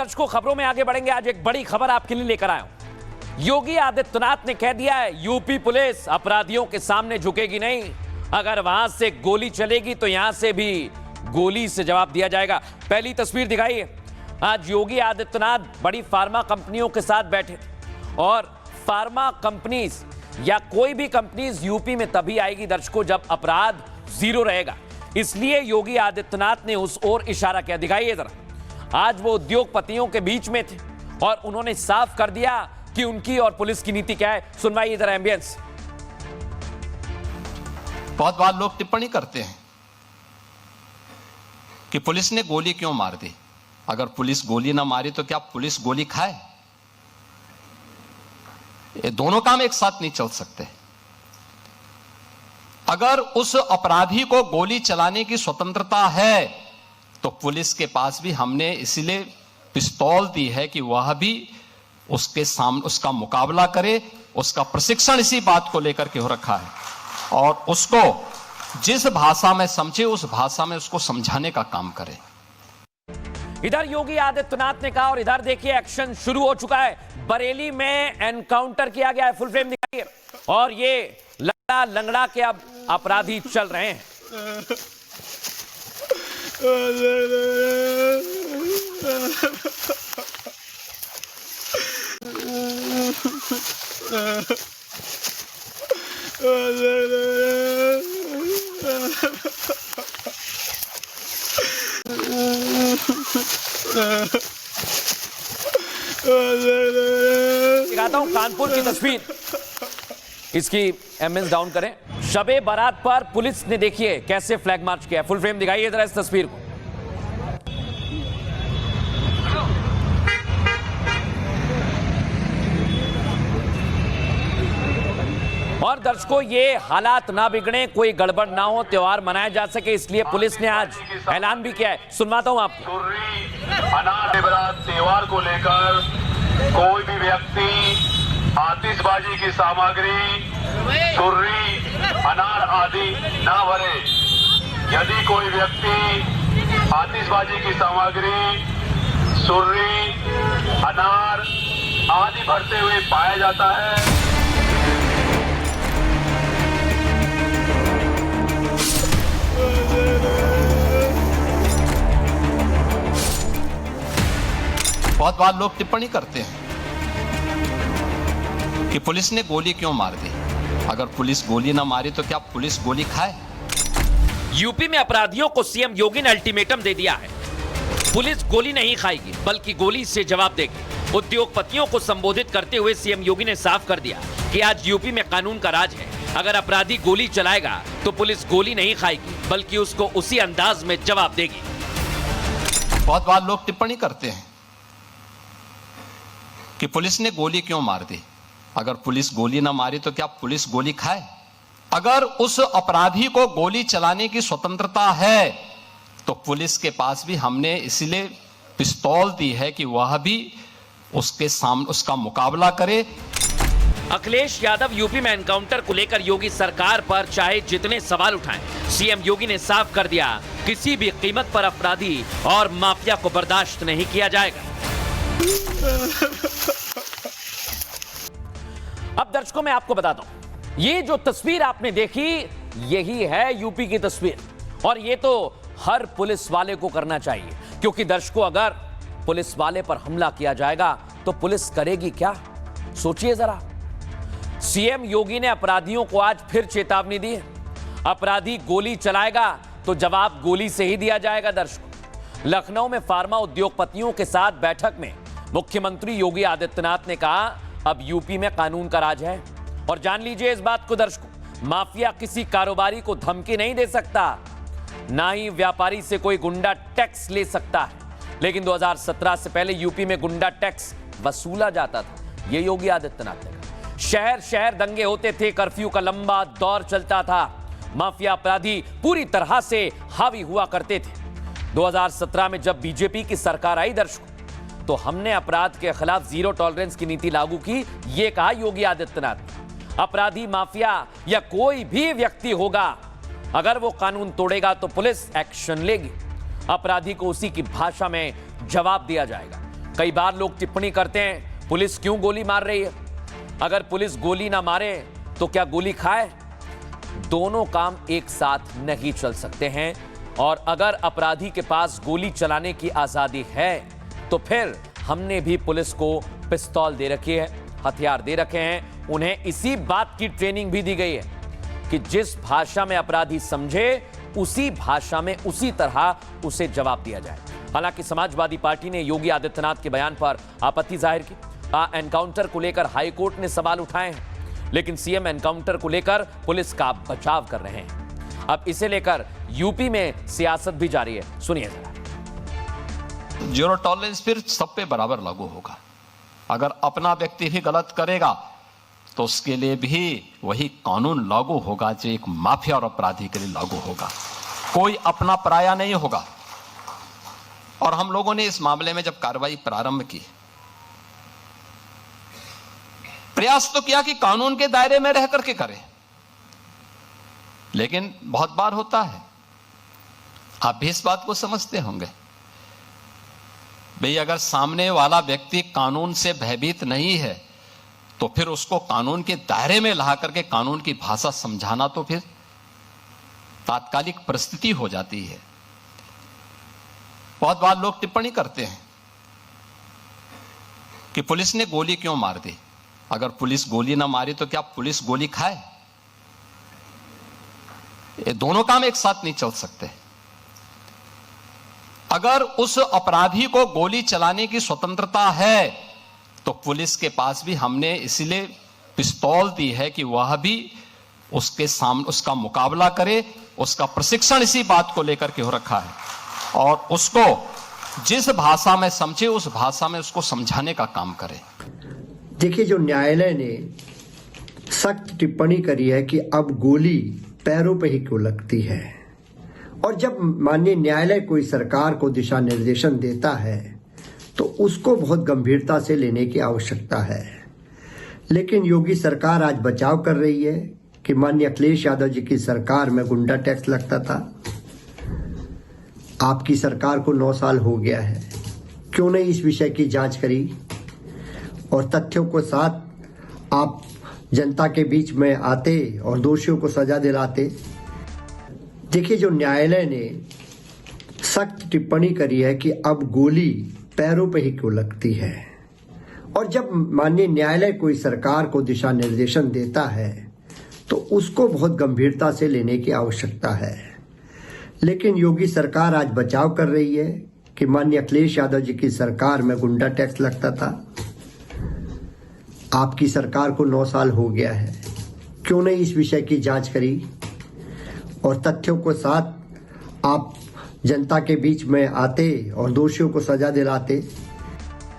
दर्शकों, खबरों में आगे बढ़ेंगे। आज एक बड़ी खबर आपके लिए लेकर आया हूं। योगी आदित्यनाथ ने कह दिया है, यूपी पुलिस अपराधियों के सामने झुकेगी नहीं। अगर वहां से गोली चलेगी तो यहां से भी गोली से जवाब दिया जाएगा। पहली तस्वीर दिखाइए। आज योगी आदित्यनाथ बड़ी फार्मा कंपनियों के साथ बैठे और फार्मा कंपनीज या कोई भी कंपनीज यूपी में तभी आएगी दर्शकों जब अपराध जीरो रहेगा। इसलिए योगी आदित्यनाथ ने उस ओर इशारा किया। दिखाइए जरा। आज वो उद्योगपतियों के बीच में थे और उन्होंने साफ कर दिया कि उनकी और पुलिस की नीति क्या है। सुनवाइए जरा एम्बियंस। बहुत बार लोग टिप्पणी करते हैं कि पुलिस ने गोली क्यों मार दी। अगर पुलिस गोली ना मारी तो क्या पुलिस गोली खाए? ये दोनों काम एक साथ नहीं चल सकते। अगर उस अपराधी को गोली चलाने की स्वतंत्रता है तो पुलिस के पास भी हमने इसीलिए पिस्तौल दी है कि वह भी उसके सामने उसका मुकाबला करे। उसका प्रशिक्षण इसी बात को लेकर के हो रखा है और उसको जिस भाषा में समझे उस भाषा में उसको समझाने का काम करे। इधर योगी आदित्यनाथ ने कहा और इधर देखिए एक्शन शुरू हो चुका है। बरेली में एनकाउंटर किया गया है। फुल फ्रेम दिखाइए। और ये लंगड़ा लंगड़ा के अब अपराधी चल रहे हैं। दिखाता हूं कानपुर की तस्वीर। इसकी एमएस डाउन करें। शबे बारात पर पुलिस ने देखिए कैसे फ्लैग मार्च किया। फुल फ्रेम दिखाइए जरा इस तस्वीर को। और दर्शकों, ये हालात ना बिगड़े, कोई गड़बड़ ना हो, त्योहार मनाया जा सके, इसलिए पुलिस ने आज ऐलान भी किया है। सुनवाता हूं आपको। त्योहार को लेकर कोई भी व्यक्ति आतिशबाजी की सामग्री, छुर्री, अनार आदि ना भरे। यदि कोई व्यक्ति आतिशबाजी की सामग्री, छुर्री, अनार आदि भरते हुए पाया जाता है बहुत बार लोग टिप्पणी करते हैं कि पुलिस ने गोली क्यों मार दी। अगर पुलिस गोली ना मारी तो क्या पुलिस गोली खाए? यूपी में अपराधियों को सीएम योगी ने अल्टीमेटम दे दिया है। पुलिस गोली नहीं खाएगी बल्कि गोली से जवाब देगी। उद्योगपतियों को संबोधित करते हुए सीएम योगी ने साफ कर दिया कि आज यूपी में कानून का राज है। अगर अपराधी गोली चलाएगा तो पुलिस गोली नहीं खाएगी बल्कि उसको उसी अंदाज में जवाब देगी। बहुत बार लोग टिप्पणी करते हैं कि पुलिस ने गोली क्यों मार दी। अगर पुलिस गोली ना मारी तो क्या पुलिस गोली खाए? अगर उस अपराधी को गोली चलाने की स्वतंत्रता है तो पुलिस के पास भी हमने इसीलिए पिस्तौल दी है कि वह भी उसके सामने उसका मुकाबला करे। अखिलेश यादव यूपी में एनकाउंटर को लेकर योगी सरकार पर चाहे जितने सवाल उठाएं, सीएम योगी ने साफ कर दिया, किसी भी कीमत पर अपराधी और माफिया को बर्दाश्त नहीं किया जाएगा। अब दर्शकों, मैं आपको बताता हूं, ये जो तस्वीर आपने देखी यही है यूपी की तस्वीर। और ये तो हर पुलिस वाले को करना चाहिए, क्योंकि दर्शकों, अगर पुलिस वाले पर हमला किया जाएगा तो पुलिस करेगी क्या? सोचिए जरा। सीएम योगी ने अपराधियों को आज फिर चेतावनी दी है। अपराधी गोली चलाएगा तो जवाब गोली से ही दिया जाएगा। दर्शकों, लखनऊ में फार्मा उद्योगपतियों के साथ बैठक में मुख्यमंत्री योगी आदित्यनाथ ने कहा, अब यूपी में कानून का राज है। और जान लीजिए इस बात को दर्शकों, माफिया किसी कारोबारी को धमकी नहीं दे सकता, ना ही व्यापारी से कोई गुंडा टैक्स ले सकता है। लेकिन 2017 से पहले यूपी में गुंडा टैक्स वसूला जाता था। ये योगी आदित्यनाथ ने कहा। शहर शहर दंगे होते थे, कर्फ्यू का लंबा दौर चलता था, माफिया अपराधी पूरी तरह से हावी हुआ करते थे। 2017 में जब बीजेपी की सरकार आई दर्शकों, तो हमने अपराध के खिलाफ जीरो टॉलरेंस की नीति लागू की। ये कहा योगी आदित्यनाथ। अपराधी, माफिया या कोई भी व्यक्ति होगा, अगर वो कानून तोड़ेगा तो पुलिस एक्शन लेगी। अपराधी को उसी की भाषा में जवाब दिया जाएगा। कई बार लोग टिप्पणी करते हैं पुलिस क्यों गोली मार रही है, अगर पुलिस गोली ना मारे तो क्या गोली खाए। दोनों काम एक साथ नहीं चल सकते हैं और अगर अपराधी के पास गोली चलाने की आजादी है तो फिर हमने भी पुलिस को पिस्तौल दे रखी है, हथियार दे रखे हैं। उन्हें इसी बात की ट्रेनिंग भी दी गई है कि जिस भाषा में अपराधी समझे उसी भाषा में उसी तरह उसे जवाब दिया जाए। हालांकि समाजवादी पार्टी ने योगी आदित्यनाथ के बयान पर आपत्ति जाहिर की। एनकाउंटर को लेकर हाईकोर्ट ने सवाल उठाए हैं, लेकिन सीएम एनकाउंटर को लेकर पुलिस का बचाव कर रहे हैं। अब इसे लेकर यूपी में सियासत भी जारी है, सुनिए जरा। जीरो टॉलरेंस फिर सब पे बराबर लागू होगा। अगर अपना व्यक्ति भी गलत करेगा तो उसके लिए भी वही कानून लागू होगा जो एक माफिया और अपराधी के लिए लागू होगा। कोई अपना पराया नहीं होगा। और हम लोगों ने इस मामले में जब कार्रवाई प्रारंभ की, प्रयास तो किया कि कानून के दायरे में रह करके करें, लेकिन बहुत बार होता है, आप भी इस बात को समझते होंगे, भाई अगर सामने वाला व्यक्ति कानून से भयभीत नहीं है तो फिर उसको कानून के दायरे में ला करके कानून की भाषा समझाना तो फिर तात्कालिक परिस्थिति हो जाती है। बहुत बार लोग टिप्पणी करते हैं कि पुलिस ने गोली क्यों मार दी। अगर पुलिस गोली ना मारी तो क्या पुलिस गोली खाए? ये दोनों काम एक साथ नहीं चल सकते। अगर उस अपराधी को गोली चलाने की स्वतंत्रता है तो पुलिस के पास भी हमने इसलिए पिस्तौल दी है कि वह भी उसके सामने उसका मुकाबला करे। उसका प्रशिक्षण इसी बात को लेकर के हो रखा है और उसको जिस भाषा में समझे उस भाषा में उसको समझाने का काम करे। देखिए, जो न्यायालय ने सख्त टिप्पणी करी है कि अब गोली पैरों पे ही क्यों लगती है, और जब माननीय न्यायालय कोई सरकार को दिशा निर्देशन देता है तो उसको बहुत गंभीरता से लेने की आवश्यकता है। लेकिन योगी सरकार आज बचाव कर रही है कि माननीय अखिलेश यादव जी की सरकार में गुंडा टैक्स लगता था। आपकी सरकार को 9 साल हो गया है, क्यों नहीं इस विषय की जांच करी और तथ्यों के साथ आप जनता के बीच में आते और दोषियों को सजा दिलाते। देखिए, जो न्यायालय ने सख्त टिप्पणी करी है कि अब गोली पैरों पे ही क्यों लगती है, और जब माननीय न्यायालय कोई सरकार को दिशा निर्देशन देता है तो उसको बहुत गंभीरता से लेने की आवश्यकता है। लेकिन योगी सरकार आज बचाव कर रही है कि माननीय अखिलेश यादव जी की सरकार में गुंडा टैक्स लगता था। आपकी सरकार को 9 साल हो गया है, क्यों नहीं इस विषय की जांच करी और तथ्यों के साथ आप जनता के बीच में आते और दोषियों को सजा दिलाते।